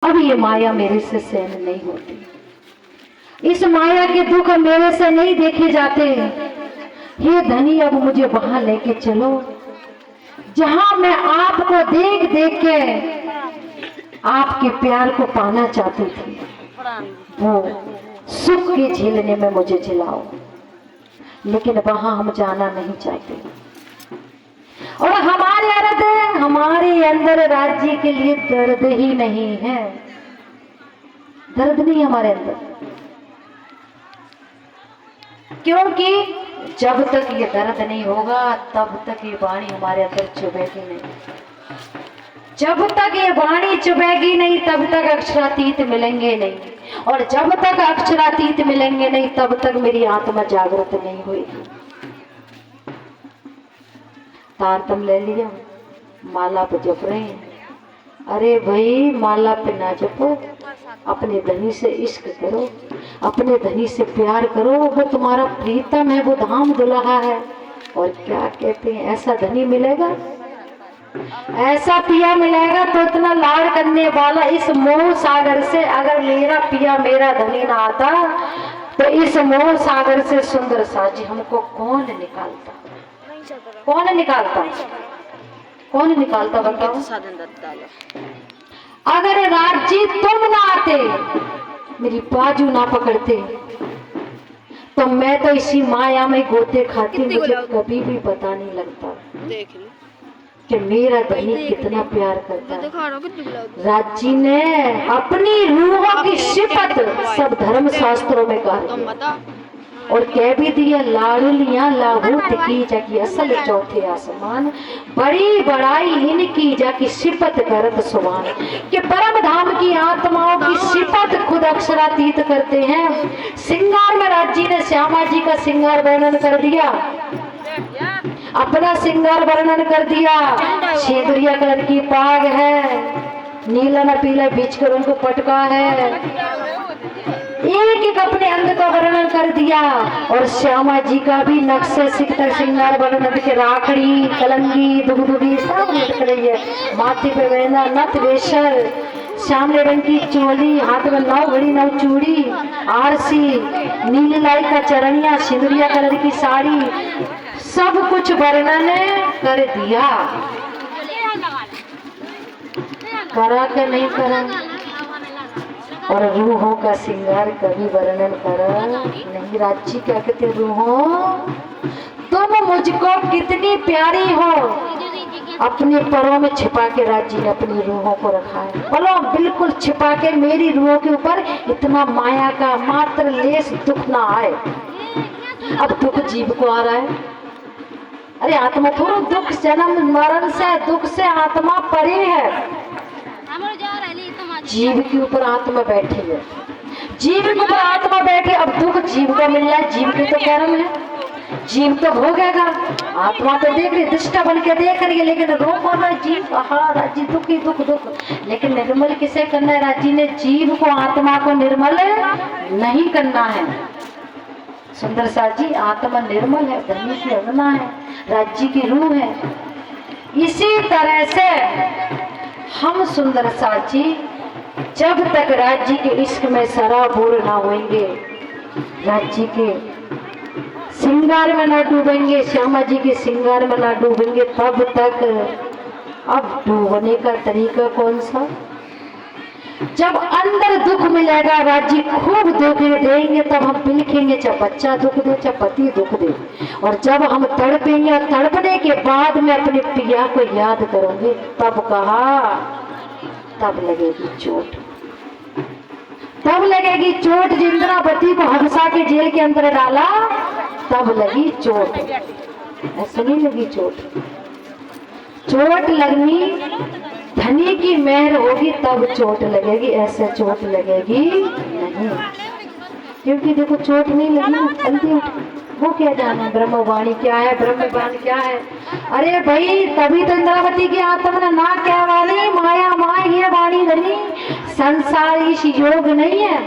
अब ये माया मेरे से सहन नहीं होती, इस माया के दुख मेरे से नहीं देखे जाते। हे धनी, अब मुझे वहां लेके चलो जहां मैं आपको देख देख के आपके प्यार को पाना चाहती थी। वो सुख के झेलने में मुझे झिलाओ, लेकिन वहां हम जाना नहीं चाहते। और हमारे अंदर राज्य के लिए दर्द ही नहीं है, दर्द नहीं हमारे अंदर, क्योंकि जब तक ये दर्द नहीं होगा तब तक ये वाणी हमारे अंदर चुभेगी नहीं। जब तक ये वाणी चुभेगी नहीं तब तक अक्षरातीत मिलेंगे नहीं, और जब तक अक्षरातीत मिलेंगे नहीं तब तक मेरी आत्मा जागृत नहीं हुई। तारतम ले लिया, माला पे जप रहे हैं। अरे भाई, माला पे ना जपो, अपने धनी से इश्क करो, अपने धनी से प्यार करो। वो तुम्हारा प्रीतम है, वो धाम दुल्हा है। और क्या कहते हैं, ऐसा धनी मिलेगा, ऐसा पिया मिलेगा तो इतना लाड़ करने वाला। इस मोह सागर से अगर मेरा पिया मेरा धनी ना आता तो इस मोह सागर से सुंदर साजी हमको कौन निकालता, कौन निकालता, कौन निकालता बताओ। अगर राज्य तुम ना आते, मेरी बाजू ना पकड़ते, तो मैं तो इसी माया में गोते खाती। मुझे कभी भी पता नहीं लगता कि मेरा धनी कितना प्यार करता है। राज्य ने अपनी रूहों की सिफत सब धर्म शास्त्रों में कहा और कह भी दिया, लाडलियां लाहूत की जाकी असल चौथे आसमान, बड़ी बड़ाई इनकी जाकी सिफत करत सुभान। कि परम धाम की आत्माओं की सिफत खुद अक्षरातीत करते हैं। श्रृंगार में राज्य ने श्यामा जी का श्रृंगार वर्णन कर दिया, अपना श्रृंगार वर्णन कर दिया। शेदरिया कलर की पाग है, नीला न पीला बीच कर उनको पटका है, एक एक अपने अंग का वर्णन कर दिया। और श्यामा जी का भी नक्शे सिकता श्रृंगार वर्णन के राखड़ी कलंगी दुगदुगी सब लटक रही है। माथे पे वेला नथ वेशर, श्यामले रंग की चोली, हाथ में 9 घड़ी 9 चूड़ी, आरसी, नीली लाई का चरणिया, सिंदूरिया कलर की साड़ी, सब कुछ वर्णन कर दिया। करा के नहीं करा, और रूहों का श्रृंगार कभी वर्णन करा नहीं। राज्य क्या कहते, रूहों तुम मुझको कितनी प्यारी हो, अपने परों में छिपा के राज्य ने अपनी रूहों को रखा है। बोलो, बिल्कुल छिपा के मेरी रूहों के ऊपर इतना माया का मात्र लेस दुख ना आए। अब दुख जीव को आ रहा है, अरे आत्मा थोड़ा दुख जन्म मरण से दुख से आत्मा परे है। जीव के ऊपर आत्मा बैठी है, जीव के ऊपर आत्मा बैठे। अब दुख जीव को मिल रहा है, जीव के तो कर्म है, जीव तो भोगेगा। आत्मा तो देख रही, दुष्टा बन के देख रही है, लेकिन रो पड़ रहा है जीव। हाँ राज्य दुख ही दुख दुख, लेकिन निर्मल किसे करना है? राज्य ने जीव को आत्मा को निर्मल नहीं करना है। सुंदर साजी आत्मा निर्मल है, धनी की अंगना है, राज्य की रूह है। इसी तरह से हम सुंदर साजी जब तक राज्य के इश्क में सराबोर ना होंगे, राज्य के श्रृंगार में ना डूबेंगे, श्यामा जी के श्रृंगार में ना डूबेंगे, तब तक। अब डूबने का तरीका कौन सा? जब अंदर दुख मिलेगा, राज्य खूब दुख देंगे, तब हम बिलखेंगे, चाहे बच्चा दुख दे चाहे पति दुख दे। और जब हम तड़पेंगे, और तड़पने के बाद में अपने पिया को याद करोगे, तब कहा, तब लगेगी चोट, तब लगेगी चोट। इंद्रावती को हंसा के जेल के अंदर डाला, तब लगी चोट, ऐसे नहीं लगी चोट। चोट लगनी धनी की मेहर होगी तब चोट लगेगी, ऐसे चोट लगेगी नहीं। क्योंकि देखो चोट नहीं लगी, जल्दी उठ, वो क्या जाने ब्रह्मवाणी क्या है, ब्रह्मवाणी क्या है। अरे भाई, तभी तो इंद्रावती की आत्मा ने ना क्या वाली माया माई है वाणी धनी। संसार इस योग नहीं है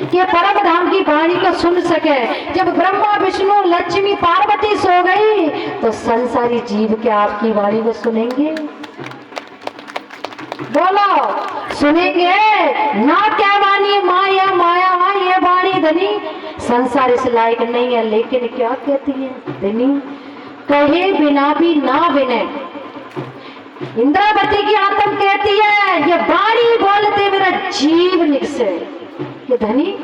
कि परम धाम की वाणी को सुन सके। जब ब्रह्मा विष्णु लक्ष्मी पार्वती सो गई तो संसारी जीव क्या आपकी वाणी को सुनेंगे? बोलो, सुनेंगे ना क्या वाणी माया माया ये वाणी धनी संसार इस लायक नहीं है। लेकिन क्या कहती है धनी, कहे बिना भी ना विनय। इंद्रावती की आत्म कहती है ये वाणी बोलते मेरा जीव निकसे। ये धनी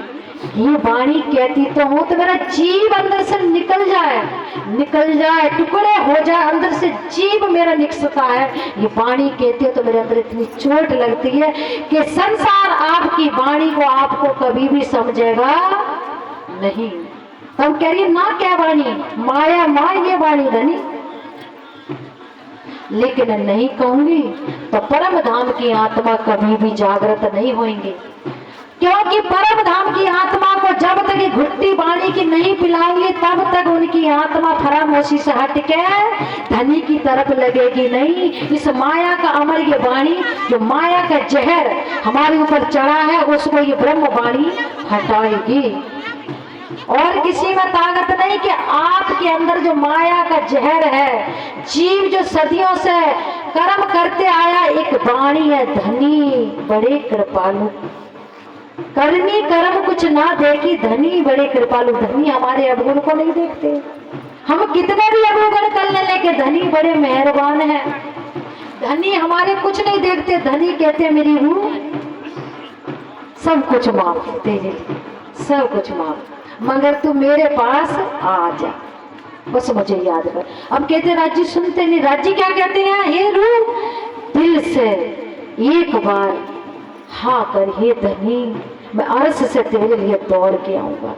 ये वाणी कहती तो हूं तो मेरा जीव अंदर से निकल जाए टुकड़े हो जाए, अंदर से जीव मेरा निकसता है। ये वाणी कहती है तो मेरे अंदर इतनी चोट लगती है कि संसार आपकी वाणी को आपको कभी भी समझेगा नहीं। तब कह रही है ना क्या वाणी माया माँ ये वाणी धनी, लेकिन नहीं कहूंगी तो परम धाम की आत्मा कभी भी जागृत नहीं होंगी। क्योंकि परम धाम की आत्मा को जब तक ये घुट्टी वाणी की नहीं पिलाऊंगी तब तक उनकी आत्मा फरामोशी से हट के धनी की तरफ लगेगी नहीं। इस माया का अमर ये वाणी, जो माया का जहर हमारे ऊपर चढ़ा है उसको ये ब्रह्म वाणी हटाएगी। और किसी में ताकत नहीं कि आपके अंदर जो माया का जहर है, जीव जो सदियों से कर्म करते आया, एक वाणी है धनी बड़े कृपालु, करनी कर्म कुछ ना देखी धनी बड़े कृपालु। धनी हमारे अवगुण को नहीं देखते, हम कितने भी अवगुण कर ले लेकिन धनी बड़े मेहरबान है। धनी हमारे कुछ नहीं देखते, धनी कहते मेरी रूह सब कुछ माफ तेरे लिए, सब कुछ माफ, मगर तू मेरे पास आ जा, बस मुझे याद कर। अब कहते राज्य सुनते नहीं, राज्य क्या कहते हैं, हे रूह दिल से एक बार हाँ कर हे धनी, मैं अर्श से तेरे लिए दौड़ के आऊंगा।